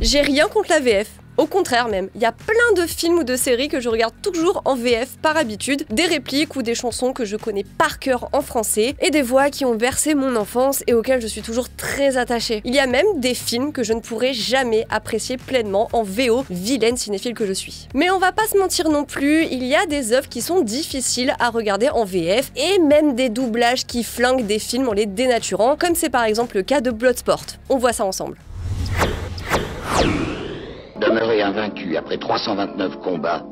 J'ai rien contre la VF. Au contraire même, il y a plein de films ou de séries que je regarde toujours en VF par habitude, des répliques ou des chansons que je connais par cœur en français, et des voix qui ont bercé mon enfance et auxquelles je suis toujours très attachée. Il y a même des films que je ne pourrai jamais apprécier pleinement en VO, vilaine cinéphile que je suis. Mais on va pas se mentir non plus, il y a des œuvres qui sont difficiles à regarder en VF, et même des doublages qui flinguent des films en les dénaturant, comme c'est par exemple le cas de Bloodsport. On voit ça ensemble. Demeuré invaincu après 329 combats,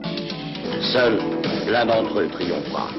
seul l'un d'entre eux triomphera.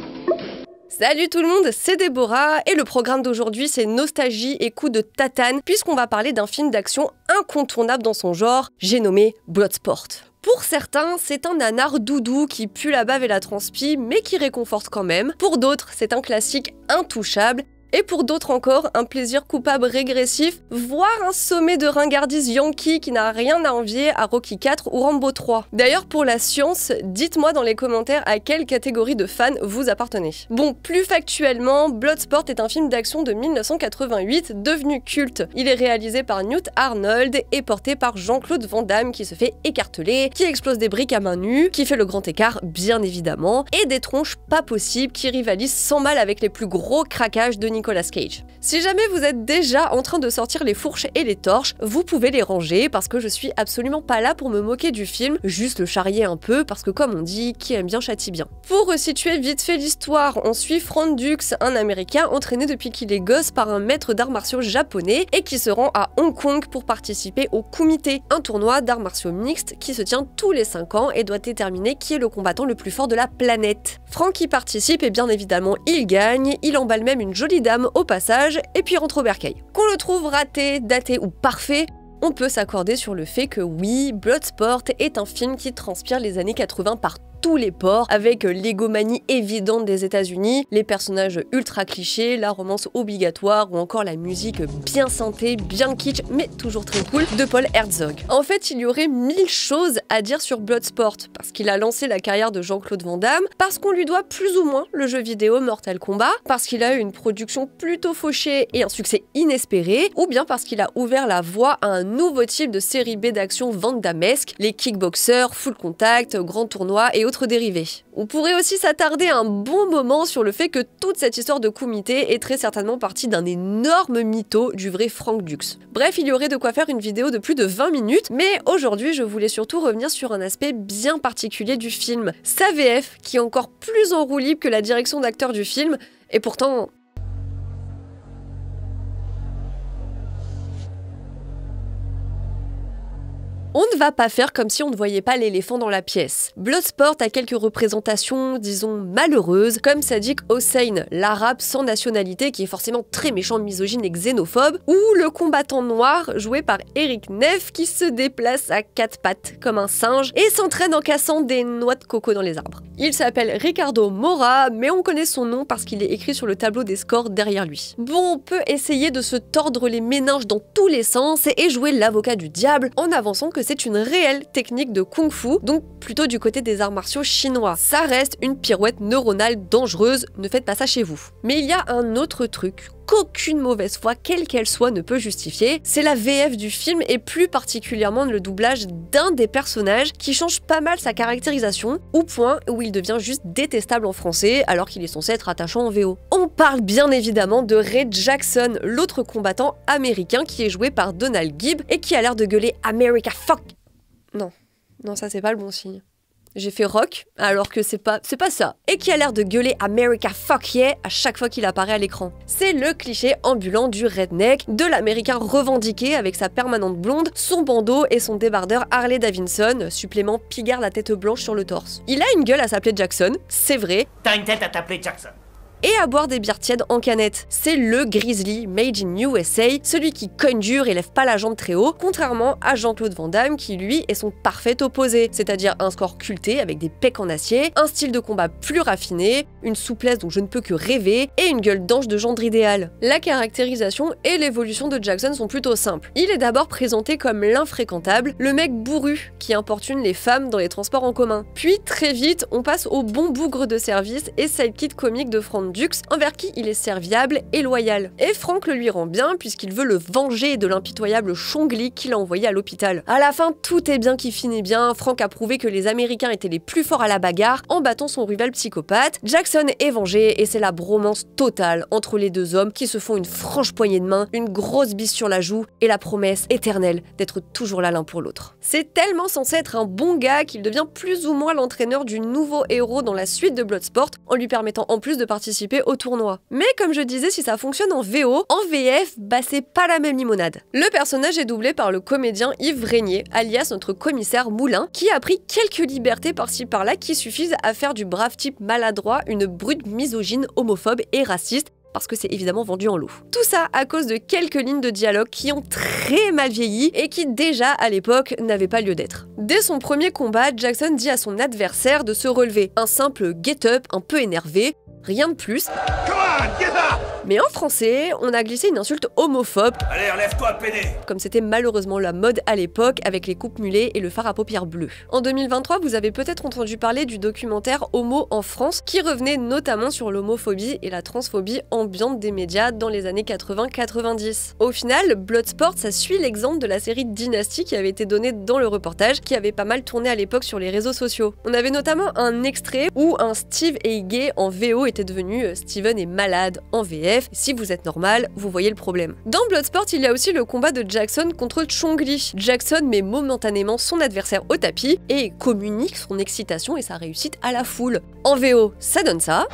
Salut tout le monde, c'est Déborah et le programme d'aujourd'hui c'est nostalgie et coup de tatane puisqu'on va parler d'un film d'action incontournable dans son genre, j'ai nommé Bloodsport. Pour certains, c'est un nanar doudou qui pue la bave et la transpi mais qui réconforte quand même. Pour d'autres, c'est un classique intouchable. Et pour d'autres encore, un plaisir coupable régressif, voire un sommet de ringardise yankee qui n'a rien à envier à Rocky IV ou Rambo 3. D'ailleurs, pour la science, dites-moi dans les commentaires à quelle catégorie de fans vous appartenez. Bon, plus factuellement, Bloodsport est un film d'action de 1988 devenu culte. Il est réalisé par Newt Arnold et porté par Jean-Claude Van Damme qui se fait écarteler, qui explose des briques à main nue, qui fait le grand écart bien évidemment, et des tronches pas possibles qui rivalisent sans mal avec les plus gros craquages de Nicolas Cage. Si jamais vous êtes déjà en train de sortir les fourches et les torches, vous pouvez les ranger parce que je suis absolument pas là pour me moquer du film, juste le charrier un peu parce que comme on dit, qui aime bien châtie bien. Pour resituer vite fait l'histoire, on suit Frank Dux, un américain entraîné depuis qu'il est gosse par un maître d'arts martiaux japonais et qui se rend à Hong Kong pour participer au Kumite, un tournoi d'arts martiaux mixtes qui se tient tous les 5 ans et doit déterminer qui est le combattant le plus fort de la planète. Frank y participe et bien évidemment il gagne, il emballe même une jolie dame au passage et puis rentre au bercail. Qu'on le trouve raté, daté ou parfait, on peut s'accorder sur le fait que oui, Bloodsport est un film qui transpire les années 80 par tous les ports, avec l'égomanie évidente des États-Unis, les personnages ultra clichés, la romance obligatoire ou encore la musique bien synthé, bien kitsch, mais toujours très cool, de Paul Herzog. En fait, il y aurait 1000 choses à dire sur Bloodsport, parce qu'il a lancé la carrière de Jean-Claude Van Damme, parce qu'on lui doit plus ou moins le jeu vidéo Mortal Kombat, parce qu'il a eu une production plutôt fauchée et un succès inespéré, ou bien parce qu'il a ouvert la voie à un nouveau type de série B d'action Van Dammesque, les kickboxers, full contact, grands tournois et autres dérivés. On pourrait aussi s'attarder un bon moment sur le fait que toute cette histoire de Kumite est très certainement partie d'un énorme mytho du vrai Frank Dux. Bref, il y aurait de quoi faire une vidéo de plus de 20 minutes, mais aujourd'hui je voulais surtout revenir sur un aspect bien particulier du film, sa VF, qui est encore plus en roue libre que la direction d'acteur du film, et pourtant... On ne va pas faire comme si on ne voyait pas l'éléphant dans la pièce. Bloodsport a quelques représentations, disons, malheureuses, comme Sadiq Hossein, l'arabe sans nationalité qui est forcément très méchant, misogyne et xénophobe, ou le combattant noir joué par Eric Neff qui se déplace à 4 pattes comme un singe et s'entraîne en cassant des noix de coco dans les arbres. Il s'appelle Ricardo Mora, mais on connaît son nom parce qu'il est écrit sur le tableau des scores derrière lui. Bon, on peut essayer de se tordre les méninges dans tous les sens et jouer l'avocat du diable en avançant que c'est une réelle technique de kung-fu, donc plutôt du côté des arts martiaux chinois. Ça reste une pirouette neuronale dangereuse, ne faites pas ça chez vous. Mais il y a un autre truc qu'aucune mauvaise foi, quelle qu'elle soit, ne peut justifier, c'est la VF du film et plus particulièrement le doublage d'un des personnages qui change pas mal sa caractérisation, au point où il devient juste détestable en français alors qu'il est censé être attachant en VO. On parle bien évidemment de Ray Jackson, l'autre combattant américain qui est joué par Donald Gibb et qui a l'air de gueuler « America fuck ». Non, ça c'est pas le bon signe. J'ai fait rock, alors que c'est pas ça. Et qui a l'air de gueuler America fuck yeah à chaque fois qu'il apparaît à l'écran. C'est le cliché ambulant du redneck, de l'américain revendiqué avec sa permanente blonde, son bandeau et son débardeur Harley Davidson, supplément pigarde à tête blanche sur le torse. Il a une gueule à s'appeler Jackson, c'est vrai. T'as une tête à t'appeler Jackson. Et à boire des bières tièdes en canette. C'est le Grizzly made in USA, celui qui cogne dur et lève pas la jambe très haut, contrairement à Jean-Claude Van Damme qui lui est son parfait opposé, c'est-à-dire un score culté avec des pecs en acier, un style de combat plus raffiné, une souplesse dont je ne peux que rêver et une gueule d'ange de gendre idéal. La caractérisation et l'évolution de Jackson sont plutôt simples. Il est d'abord présenté comme l'infréquentable, le mec bourru qui importune les femmes dans les transports en commun. Puis très vite, on passe au bon bougre de service et sidekick comique de Frank Frank Dux, envers qui il est serviable et loyal. Et Frank le lui rend bien puisqu'il veut le venger de l'impitoyable Chong Li qu'il a envoyé à l'hôpital. À la fin, tout est bien qui finit bien, Frank a prouvé que les Américains étaient les plus forts à la bagarre en battant son rival psychopathe. Jackson est vengé et c'est la bromance totale entre les deux hommes qui se font une franche poignée de main, une grosse bise sur la joue et la promesse éternelle d'être toujours là l'un pour l'autre. C'est tellement censé être un bon gars qu'il devient plus ou moins l'entraîneur du nouveau héros dans la suite de Bloodsport en lui permettant en plus de participer au tournoi. Mais comme je disais, si ça fonctionne en VO, en VF, bah c'est pas la même limonade. Le personnage est doublé par le comédien Yves Régnier, alias notre commissaire Moulin, qui a pris quelques libertés par-ci par-là qui suffisent à faire du brave type maladroit une brute misogyne, homophobe et raciste, parce que c'est évidemment vendu en lot. Tout ça à cause de quelques lignes de dialogue qui ont très mal vieilli et qui déjà à l'époque n'avaient pas lieu d'être. Dès son premier combat, Jackson dit à son adversaire de se relever, un simple get up un peu énervé, rien de plus. Mais en français, on a glissé une insulte homophobe. Allez, relève-toi, pédé! Comme c'était malheureusement la mode à l'époque avec les coupes mulets et le fard à paupières bleues. En 2023, vous avez peut-être entendu parler du documentaire Homo en France qui revenait notamment sur l'homophobie et la transphobie ambiante des médias dans les années 80-90. Au final, Bloodsport, ça suit l'exemple de la série Dynasty qui avait été donnée dans le reportage, qui avait pas mal tourné à l'époque sur les réseaux sociaux. On avait notamment un extrait où un Steve est gay en VO était devenu Steven est malade en VF. Si vous êtes normal, vous voyez le problème. Dans Bloodsport, il y a aussi le combat de Jackson contre Chong Li. Jackson met momentanément son adversaire au tapis et communique son excitation et sa réussite à la foule. En VO, ça donne ça.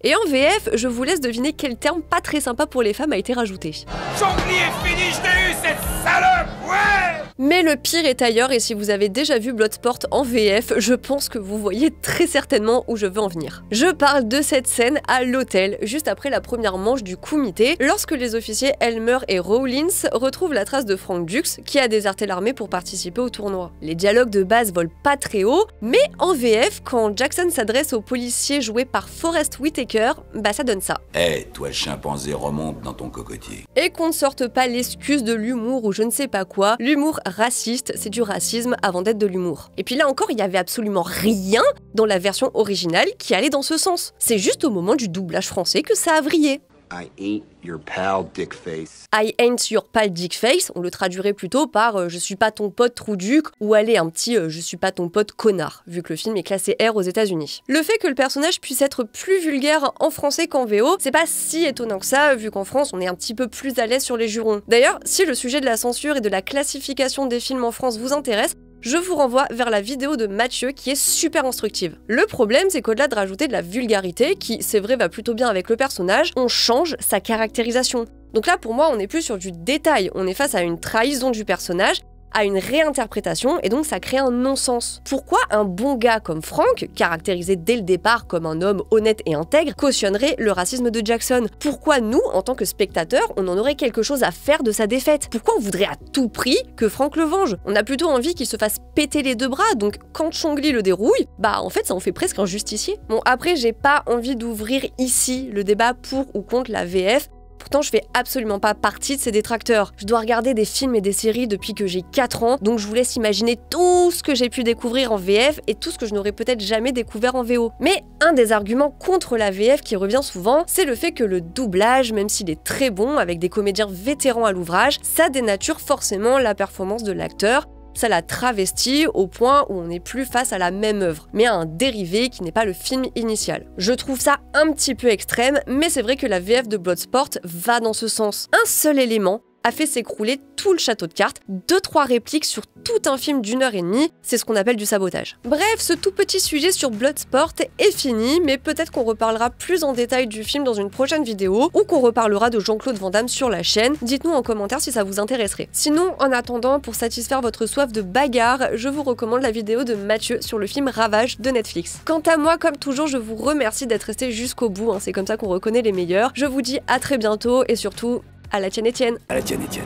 Et en VF, je vous laisse deviner quel terme pas très sympa pour les femmes a été rajouté. Chong Li est fini, je t'ai eu, cette salope! Ouais! Mais le pire est ailleurs et si vous avez déjà vu Bloodsport en VF, je pense que vous voyez très certainement où je veux en venir. Je parle de cette scène à l'hôtel, juste après la première manche du comité, lorsque les officiers Elmer et Rawlins retrouvent la trace de Frank Dux qui a déserté l'armée pour participer au tournoi. Les dialogues de base volent pas très haut, mais en VF, quand Jackson s'adresse au policier joué par Forest Whitaker, bah ça donne ça. Eh, toi le chimpanzé, remonte dans ton cocotier. Et qu'on ne sorte pas l'excuse de l'humour ou je ne sais pas quoi, l'humour raciste, c'est du racisme avant d'être de l'humour. Et puis là encore, il y avait absolument rien dans la version originale qui allait dans ce sens. C'est juste au moment du doublage français que ça a vrillé. I ain't your pal, dickface. I ain't your pal, dickface, on le traduirait plutôt par je suis pas ton pote trouduc ou allez un petit je suis pas ton pote connard, vu que le film est classé R aux États-Unis. Le fait que le personnage puisse être plus vulgaire en français qu'en VO, c'est pas si étonnant que ça, vu qu'en France on est un petit peu plus à l'aise sur les jurons. D'ailleurs, si le sujet de la censure et de la classification des films en France vous intéresse, je vous renvoie vers la vidéo de Mathieu qui est super instructive. Le problème, c'est qu'au-delà de rajouter de la vulgarité, qui c'est vrai va plutôt bien avec le personnage, on change sa caractérisation. Donc là, pour moi, on n'est plus sur du détail, on est face à une trahison du personnage, à une réinterprétation, et donc ça crée un non-sens. Pourquoi un bon gars comme Frank, caractérisé dès le départ comme un homme honnête et intègre, cautionnerait le racisme de Jackson? Pourquoi nous, en tant que spectateurs, on en aurait quelque chose à faire de sa défaite? Pourquoi on voudrait à tout prix que Frank le venge? On a plutôt envie qu'il se fasse péter les deux bras, donc quand Chong Li le dérouille, bah en fait ça en fait presque un justicier. Bon après j'ai pas envie d'ouvrir ici le débat pour ou contre la VF, pourtant, je fais absolument pas partie de ces détracteurs. Je dois regarder des films et des séries depuis que j'ai 4 ans, donc je vous laisse imaginer tout ce que j'ai pu découvrir en VF et tout ce que je n'aurais peut-être jamais découvert en VO. Mais un des arguments contre la VF qui revient souvent, c'est le fait que le doublage, même s'il est très bon, avec des comédiens vétérans à l'ouvrage, ça dénature forcément la performance de l'acteur. Ça la travestit au point où on n'est plus face à la même œuvre, mais à un dérivé qui n'est pas le film initial. Je trouve ça un petit peu extrême, mais c'est vrai que la VF de Bloodsport va dans ce sens. Un seul élément a fait s'écrouler tout le château de cartes, 2-3 répliques sur tout un film d'1h30, c'est ce qu'on appelle du sabotage. Bref, ce tout petit sujet sur Bloodsport est fini, mais peut-être qu'on reparlera plus en détail du film dans une prochaine vidéo, ou qu'on reparlera de Jean-Claude Van Damme sur la chaîne, dites-nous en commentaire si ça vous intéresserait. Sinon, en attendant, pour satisfaire votre soif de bagarre, je vous recommande la vidéo de Mathieu sur le film Ravage de Netflix. Quant à moi, comme toujours, je vous remercie d'être resté jusqu'au bout, c'est comme ça qu'on reconnaît les meilleurs. Je vous dis à très bientôt, et surtout, à la tienne Étienne. À la tienne, Étienne.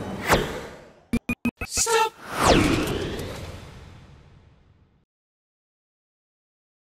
Stop!